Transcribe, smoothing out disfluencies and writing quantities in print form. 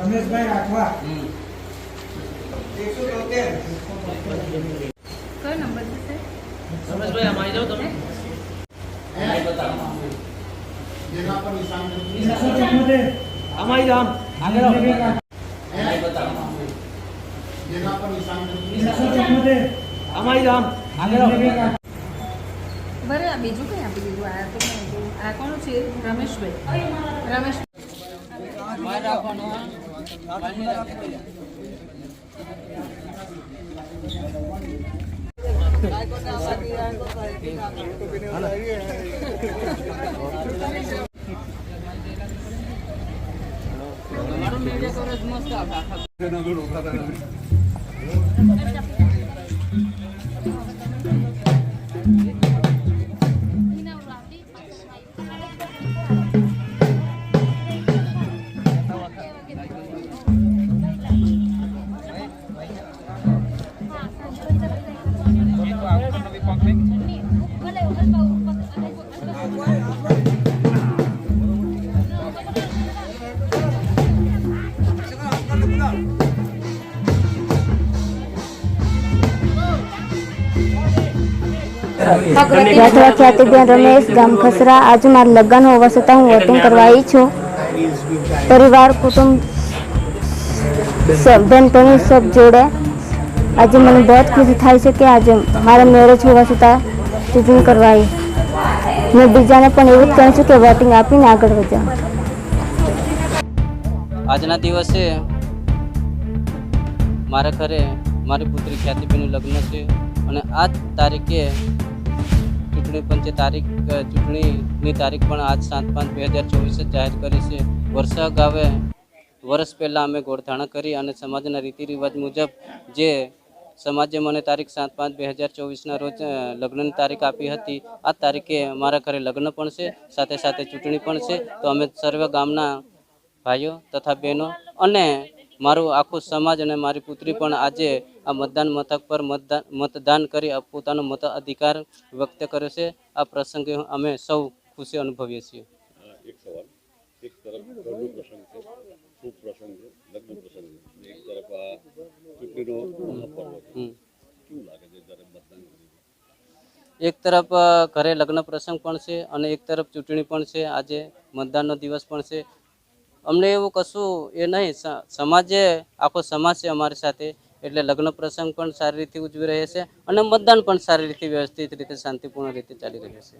રમેશભાઈ રાઠવા કયો નંબર છે? રમેશભાઈ આમ આવી જાઓ તમે. આમ આવી જાઓ. બરે આ બીજું કઈ આપી દીધું? આ તો આ કોણ છે? રમેશભાઈ. રમેશ રાઠવા ખ્યાતિબેન રમેશ, ગામ ખસરા. આજે મારા લગ્ન હોવા છતાં હું વોટિંગ કરવા આવી છું. પરિવાર, કુટુંબ, બેન બહેન સબ જોડે આજે મને બહુ ખુશી થાય છે કે આજે મારા મેરેજ હોવા છતાં ચૂંટણી કરવા આવી. મેં બીજાને પણ એવું જ કહું છું કે વોટિંગ આપીને આગળ વધ્યા. આજના દિવસે મારા ઘરે મારી પુત્રી ખ્યાતિબેનનું લગ્ન છે અને આ તારીખે ચૂંટણીની તારીખ પણ આજ 7/5/2024 જાહેર કરી છે. વર્ષા ગાવે વર્ષ પહેલાં અમે ગોળધાણા કરી અને સમાજના રીતિ રિવાજ મુજબ જે સમાજે મને તારીખ 7/5/2024ના રોજ લગ્નની તારીખ આપી હતી, આ તારીખે મારા ઘરે લગ્ન પણ છે, સાથે સાથે ચૂંટણી પણ છે. તો અમે સર્વે ગામના ભાઈઓ તથા બહેનો અને મારું આખું સમાજ અને મારી પુત્રી પણ આજે આ મતદાન મથક પર મતદાન કરી પોતાનો મતાધિકાર વ્યક્ત કર્યો છે. આ પ્રસંગે અમે સૌ ખુશી અનુભવીએ છીએ. એક સવાલ, એક તરફ ઘરનો પ્રસંગ છે, શુભ પ્રસંગ છે, લગ્ન પ્રસંગ છે, એક તરફ આ ચૂંટણીનો મહાપર્વ છે. કેવું લાગે છે જ્યારે મતદાન કરી? એક તરફ ઘરે લગ્ન પ્રસંગ પણ છે અને એક તરફ ચૂંટણી પણ છે. આજે મતદાનનો દિવસ પણ છે. અમને એવું કશું એ નહીં, સમાજે આખો સમાજ છે અમારી સાથે, એટલે લગ્ન પ્રસંગ પણ સારી રીતે ઉજવી રહે છે અને મતદાન પણ સારી રીતે વ્યવસ્થિત રીતે શાંતિપૂર્ણ રીતે ચાલી રહ્યું છે.